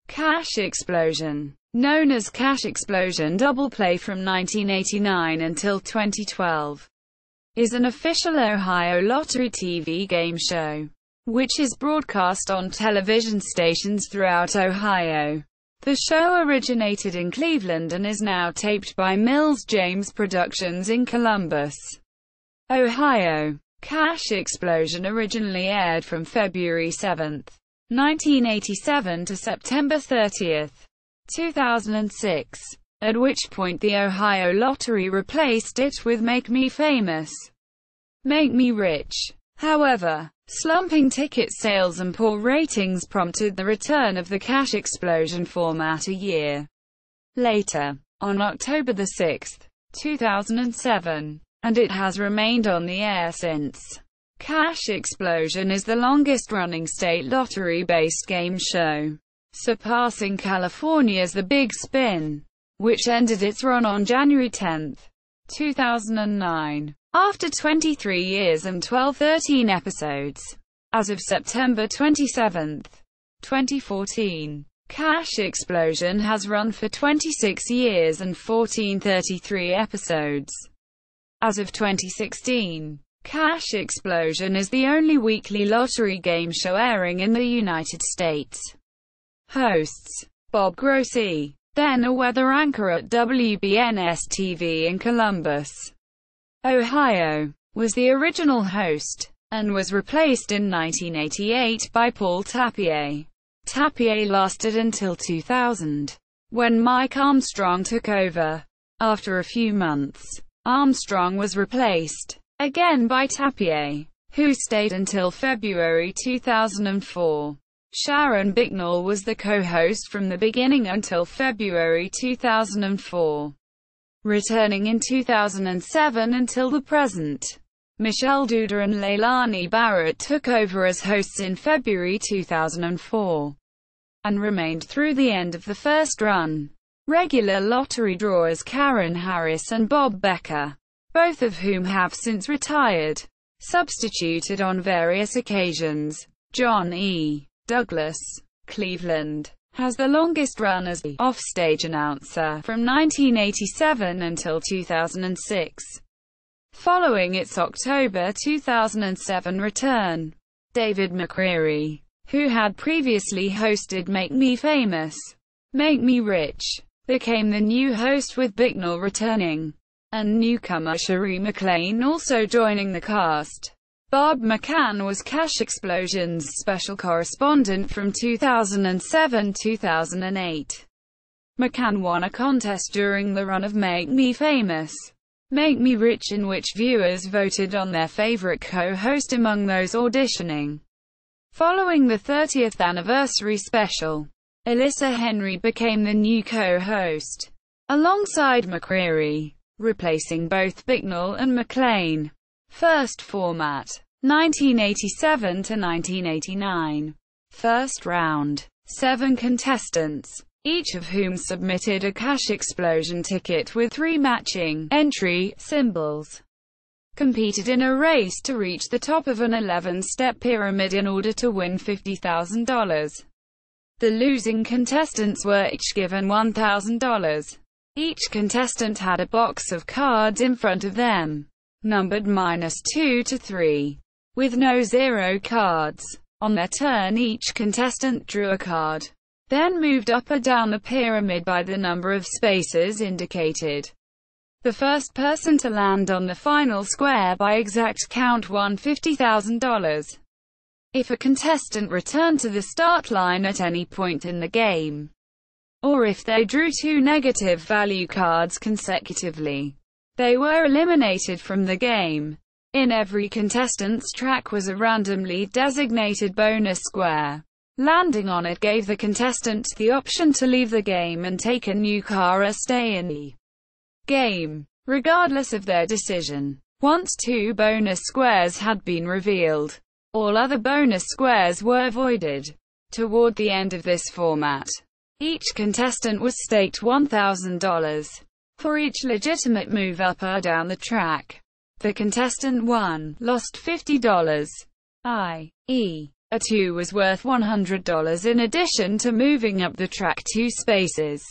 Cash Explosion. Known as Cash Explosion Double Play from 1989 until 2012, is an official Ohio lottery TV game show, which is broadcast on television stations throughout Ohio. The show originated in Cleveland and is now taped by Mills James Productions in Columbus, Ohio. Cash Explosion originally aired from February 7, 1987 to September 30, 2006, at which point the Ohio Lottery replaced it with Make Me Famous, Make Me Rich. However, slumping ticket sales and poor ratings prompted the return of the Cash Explosion format a year later, on October 6, 2007, and it has remained on the air since. Cash Explosion is the longest-running state lottery-based game show, surpassing California's The Big Spin, which ended its run on January 10, 2009, after 23 years and 13 episodes. As of September 27, 2014, Cash Explosion has run for 26 years and 33 episodes. As of 2016, Cash Explosion is the only weekly lottery game show airing in the United States. Hosts: Bob Grossi, then a weather anchor at WBNS-TV in Columbus, Ohio, was the original host, and was replaced in 1988 by Paul Tapia. Tapia lasted until 2000, when Mike Armstrong took over. After a few months, Armstrong was replaced again by Tapia, who stayed until February 2004. Sharon Bicknell was the co-host from the beginning until February 2004, returning in 2007 until the present. Michelle Duda and Leilani Barrett took over as hosts in February 2004, and remained through the end of the first run. Regular lottery drawers Karen Harris and Bob Becker, both of whom have since retired, substituted on various occasions. John E. Douglas, Cleveland, has the longest run as the offstage announcer from 1987 until 2006. Following its October 2007 return, David McCreary, who had previously hosted Make Me Famous, Make Me Rich, became the new host with Bicknell returning, and newcomer Cherie McLean also joining the cast. Bob McCann was Cash Explosion's special correspondent from 2007-2008. McCann won a contest during the run of Make Me Famous, Make Me Rich, in which viewers voted on their favorite co-host among those auditioning. Following the 30th anniversary special, Alyssa Henry became the new co-host, alongside McCreary, replacing both Bicknell and McLean. First format, 1987 to 1989. First round, 7 contestants, each of whom submitted a Cash Explosion ticket with 3 matching entry symbols, competed in a race to reach the top of an 11-step pyramid in order to win $50,000. The losing contestants were each given $1,000. Each contestant had a box of cards in front of them, numbered -2 to 3, with no 0 cards. On their turn, each contestant drew a card, then moved up or down the pyramid by the number of spaces indicated. The first person to land on the final square by exact count won $50,000. If a contestant returned to the start line at any point in the game, or if they drew 2 negative value cards consecutively, they were eliminated from the game. In every contestant's track was a randomly designated bonus square. Landing on it gave the contestant the option to leave the game and take a new car or stay in the game, regardless of their decision. Once 2 bonus squares had been revealed, all other bonus squares were avoided. Toward the end of this format, each contestant was staked $1,000 for each legitimate move up or down the track. The contestant won, lost $50, i.e., A 2 was worth $100 in addition to moving up the track 2 spaces.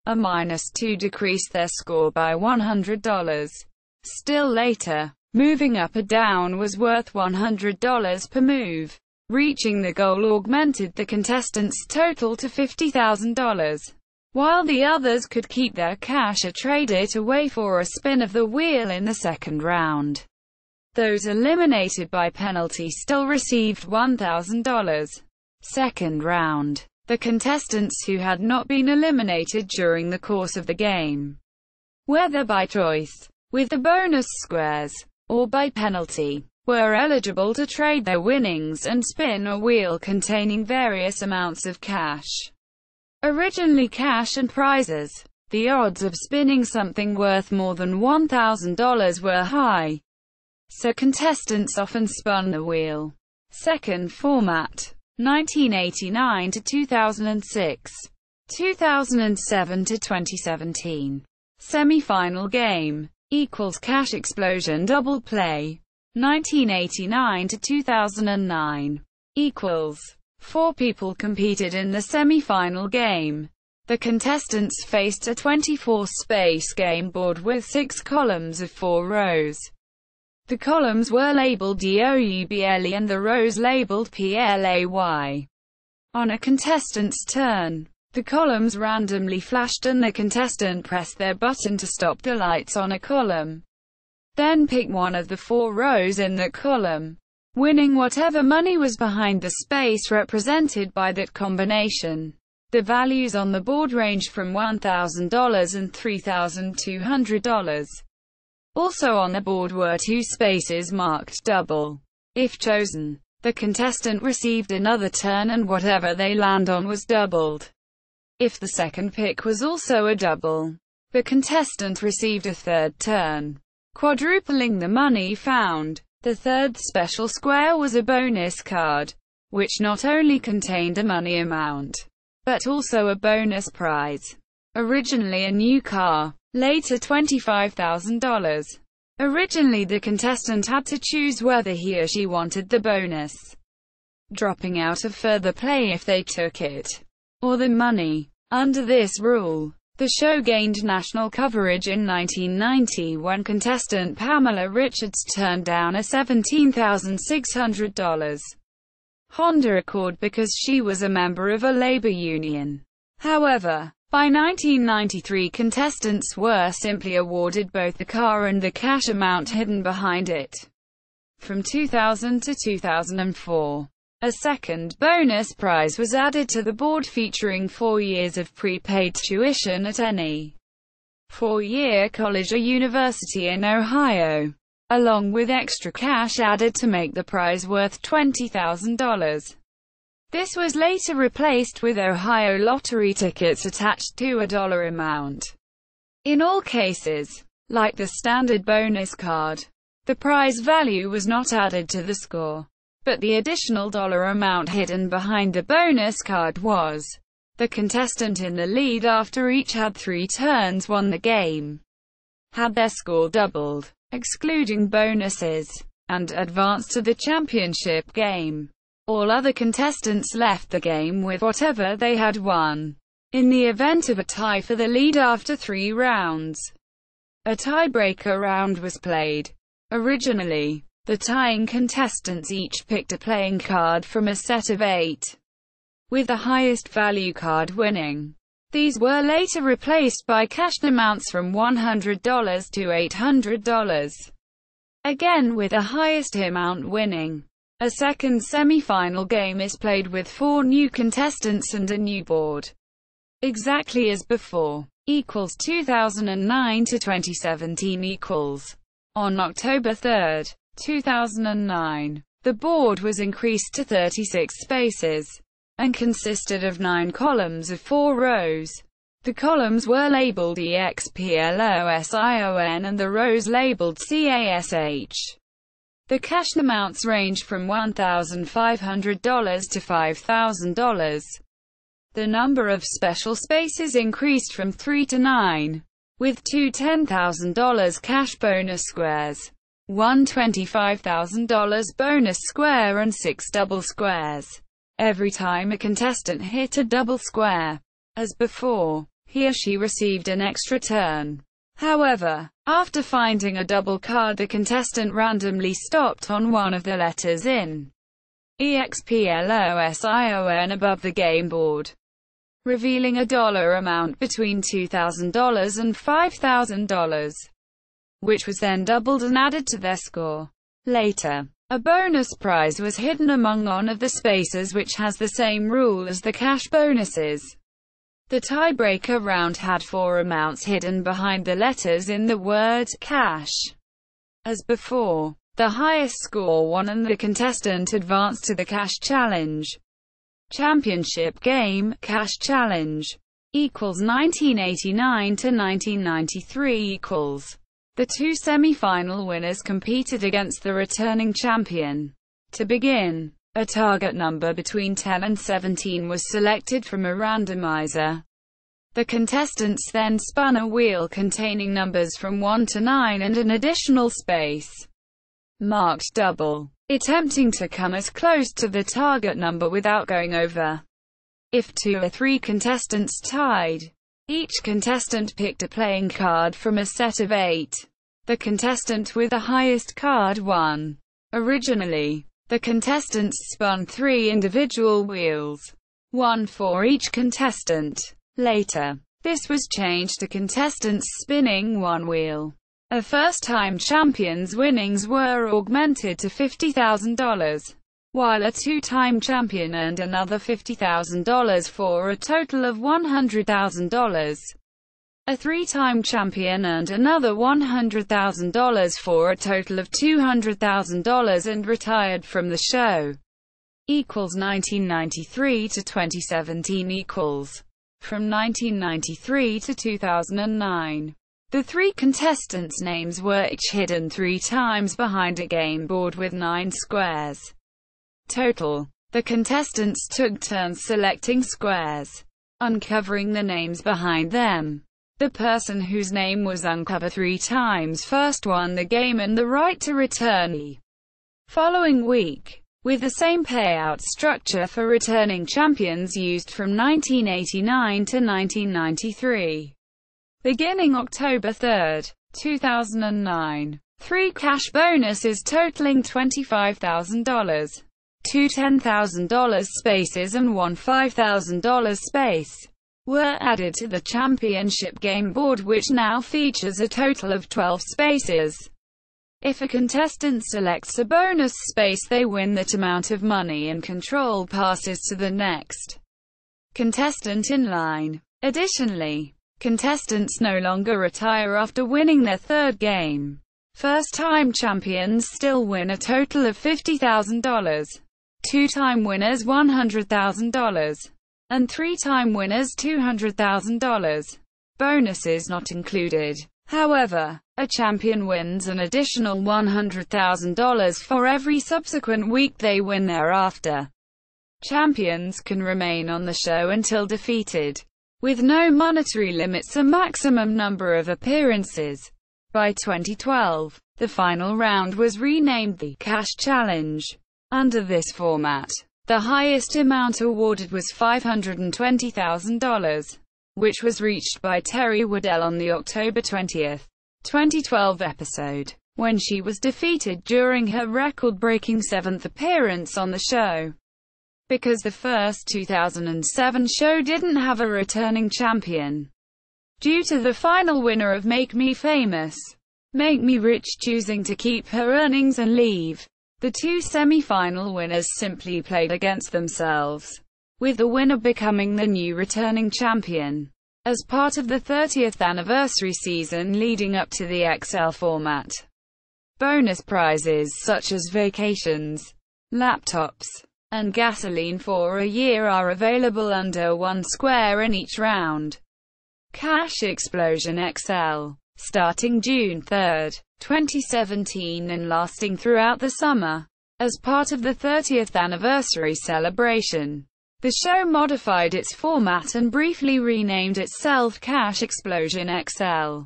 A -2 decreased their score by $100. Still later, moving up or down was worth $100 per move. Reaching the goal augmented the contestants' total to $50,000. While the others could keep their cash or trade it away for a spin of the wheel in the second round. Those eliminated by penalty still received $1,000. Second round. The contestants who had not been eliminated during the course of the game, whether by choice, with the bonus squares, or by penalty, were eligible to trade their winnings and spin a wheel containing various amounts of cash. Originally cash and prizes, the odds of spinning something worth more than $1,000 were high, so contestants often spun the wheel. Second format, 1989 to 2006, 2007 to 2017. Semi-final game equals Cash Explosion Double Play, 1989 to 2009 equals 4 people competed in the semi-final game. The contestants faced a 24-space game board with 6 columns of 4 rows. The columns were labeled DOUBLE and the rows labeled PLAY. On a contestant's turn, the columns randomly flashed and the contestant pressed their button to stop the lights on a column. Then pick one of the 4 rows in that column, winning whatever money was behind the space represented by that combination. The values on the board ranged from $1,000 and $3,200. Also on the board were 2 spaces marked double. If chosen, the contestant received another turn and whatever they land on was doubled. If the second pick was also a double, the contestant received a third turn, quadrupling the money found. The third special square was a bonus card, which not only contained a money amount, but also a bonus prize. Originally a new car, later $25,000. Originally the contestant had to choose whether he or she wanted the bonus, dropping out of further play if they took it, or the money. Under this rule, the show gained national coverage in 1990 when contestant Pamela Richards turned down a $17,600 Honda Accord because she was a member of a labor union. However, by 1993 contestants were simply awarded both the car and the cash amount hidden behind it. From 2000 to 2004, a second bonus prize was added to the board featuring 4 years of prepaid tuition at any 4-year college or university in Ohio, along with extra cash added to make the prize worth $20,000. This was later replaced with Ohio lottery tickets attached to a dollar amount. In all cases, like the standard bonus card, the prize value was not added to the score, but the additional dollar amount hidden behind the bonus card was. The contestant in the lead after each had 3 turns won the game, had their score doubled, excluding bonuses, and advanced to the championship game. All other contestants left the game with whatever they had won. In the event of a tie for the lead after 3 rounds, a tiebreaker round was played. Originally, the tying contestants each picked a playing card from a set of 8, with the highest value card winning. These were later replaced by cash amounts from $100 to $800, again with the highest amount winning. A second semi-final game is played with 4 new contestants and a new board, exactly as before. Equals 2009 to 2017 equals. On October 3, 2009, the board was increased to 36 spaces, and consisted of 9 columns of 4 rows. The columns were labeled EXPLOSION and the rows labeled CASH. The cash amounts ranged from $1,500 to $5,000. The number of special spaces increased from 3 to 9, with 2 $10,000 cash bonus squares. one $25,000 bonus square and 6 double squares every time a contestant hit a double square. As before, he or she received an extra turn. However, after finding a double card, the contestant randomly stopped on one of the letters in EXPLOSION above the game board, revealing a dollar amount between $2,000 and $5,000, which was then doubled and added to their score. Later, a bonus prize was hidden among one of the spaces, which has the same rule as the cash bonuses. The tiebreaker round had 4 amounts hidden behind the letters in the word cash. As before, the highest score won and the contestant advanced to the cash challenge. Championship game, cash challenge, equals 1989 to 1993 equals. The 2 semi-final winners competed against the returning champion. To begin, a target number between 10 and 17 was selected from a randomizer. The contestants then spun a wheel containing numbers from 1 to 9 and an additional space marked double, attempting to come as close to the target number without going over. If 2 or 3 contestants tied, each contestant picked a playing card from a set of 8. The contestant with the highest card won. Originally, the contestants spun 3 individual wheels, one for each contestant. Later, this was changed to contestants spinning 1 wheel. A first-time champion's winnings were augmented to $50,000, while a 2-time champion earned another $50,000 for a total of $100,000. A 3-time champion earned another $100,000 for a total of $200,000 and retired from the show. Equals 1993 to 2017 equals. From 1993 to 2009. The 3 contestants' names were each hidden 3 times behind a game board with 9 squares. Total. The contestants took turns selecting squares, uncovering the names behind them. The person whose name was uncovered 3 times first won the game and the right to return the following week, with the same payout structure for returning champions used from 1989 to 1993. Beginning October 3, 2009, 3 cash bonuses totaling $25,000, 2 $10,000 spaces and 1 $5,000 space were added to the championship game board, which now features a total of 12 spaces. If a contestant selects a bonus space, they win that amount of money and control passes to the next contestant in line. Additionally, contestants no longer retire after winning their 3rd game. First-time champions still win a total of $50,000, 2-time winners $100,000, and 3-time winners $200,000. Bonuses not included. However, a champion wins an additional $100,000 for every subsequent week they win thereafter. Champions can remain on the show until defeated, with no monetary limits, a maximum number of appearances. By 2012, the final round was renamed the Cash Challenge. Under this format, the highest amount awarded was $520,000, which was reached by Terry Waddell on the October 20, 2012 episode, when she was defeated during her record-breaking 7th appearance on the show. Because the first 2007 show didn't have a returning champion, due to the final winner of Make Me Famous, Make Me Rich choosing to keep her earnings and leave, the 2 semi-final winners simply played against themselves, with the winner becoming the new returning champion. As part of the 30th anniversary season leading up to the XL format, bonus prizes such as vacations, laptops, and gasoline for a year are available under 1 square in each round. Cash Explosion XL, starting June 3, 2017 and lasting throughout the summer. As part of the 30th anniversary celebration, the show modified its format and briefly renamed itself Cash Explosion XL.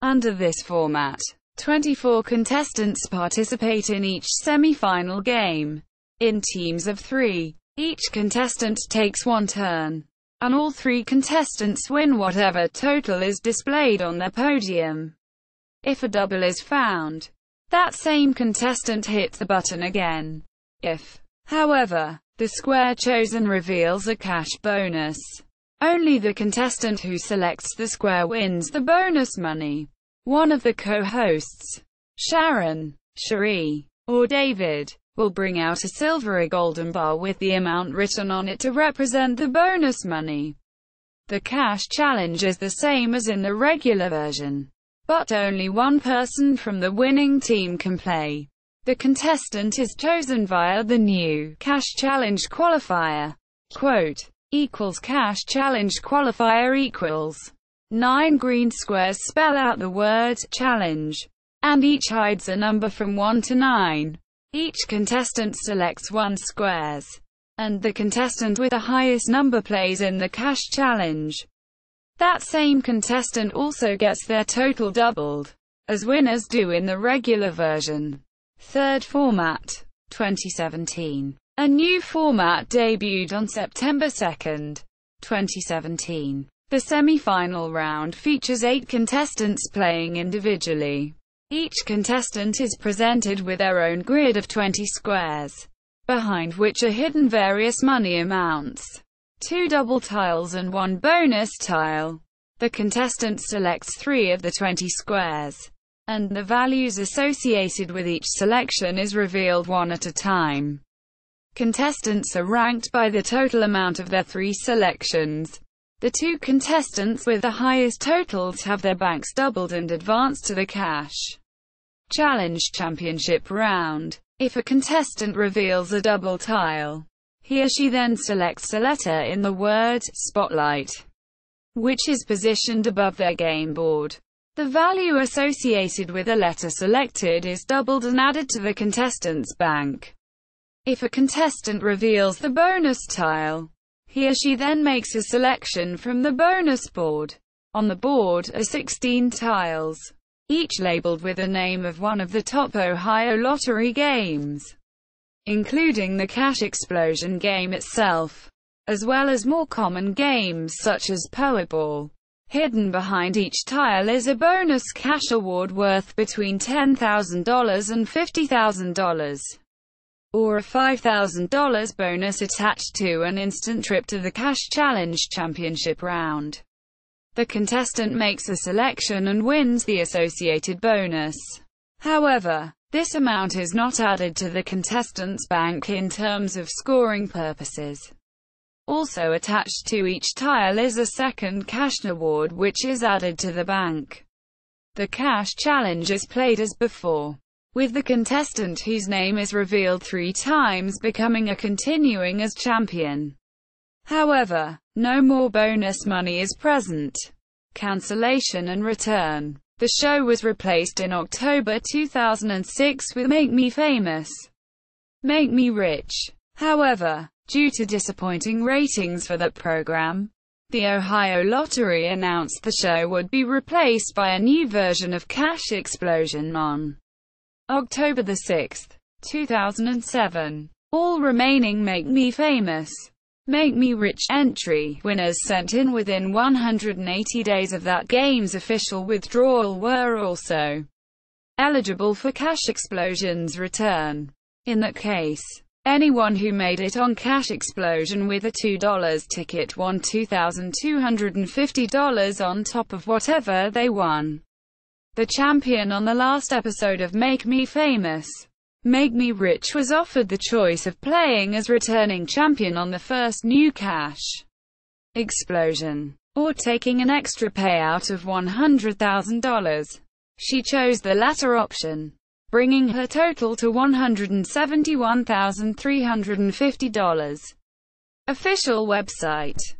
Under this format, 24 contestants participate in each semi-final game. In teams of 3, each contestant takes one turn, and all 3 contestants win whatever total is displayed on their podium. If a double is found, that same contestant hits the button again. If, however, the square chosen reveals a cash bonus, only the contestant who selects the square wins the bonus money. One of the co-hosts, Sharon, Cherie, or David, will bring out a silver or golden bar with the amount written on it to represent the bonus money. The cash challenge is the same as in the regular version, but only one person from the winning team can play. The contestant is chosen via the new cash challenge qualifier. Quote, equals cash challenge qualifier equals 9 green squares spell out the word challenge, and each hides a number from 1 to 9. Each contestant selects 1 squares, and the contestant with the highest number plays in the cash challenge. That same contestant also gets their total doubled, as winners do in the regular version. Third format, 2017. A new format debuted on September 2, 2017. The semi-final round features 8 contestants playing individually. Each contestant is presented with their own grid of 20 squares, behind which are hidden various money amounts, 2 double tiles and 1 bonus tile. The contestant selects 3 of the 20 squares, and the values associated with each selection is revealed one at a time. Contestants are ranked by the total amount of their 3 selections. The 2 contestants with the highest totals have their banks doubled and advance to the cash challenge championship round. If a contestant reveals a double tile, he or she then selects a letter in the word spotlight, which is positioned above their game board. The value associated with a letter selected is doubled and added to the contestant's bank. If a contestant reveals the bonus tile, he or she then makes a selection from the bonus board. On the board are 16 tiles, each labeled with the name of one of the top Ohio lottery games, including the Cash Explosion game itself, as well as more common games such as Powerball. Hidden behind each tile is a bonus cash award worth between $10,000 and $50,000. Or a $5,000 bonus attached to an instant trip to the Cash Challenge Championship round. The contestant makes a selection and wins the associated bonus. However, this amount is not added to the contestant's bank in terms of scoring purposes. Also attached to each tile is a second cash award which is added to the bank. The Cash Challenge is played as before, with the contestant whose name is revealed 3 times becoming a continuing as champion. However, no more bonus money is present. Cancellation and return. The show was replaced in October 2006 with Make Me Famous, Make Me Rich. However, due to disappointing ratings for that program, the Ohio Lottery announced the show would be replaced by a new version of Cash Explosion on October 6, 2007. All remaining Make Me Famous, Make Me Rich entry winners sent in within 180 days of that game's official withdrawal were also eligible for Cash Explosion's return. In that case, anyone who made it on Cash Explosion with a $2 ticket won $2,250 on top of whatever they won. The champion on the last episode of Make Me Famous, Make Me Rich was offered the choice of playing as returning champion on the first new Cash Explosion, or taking an extra payout of $100,000. She chose the latter option, bringing her total to $171,350. Official website.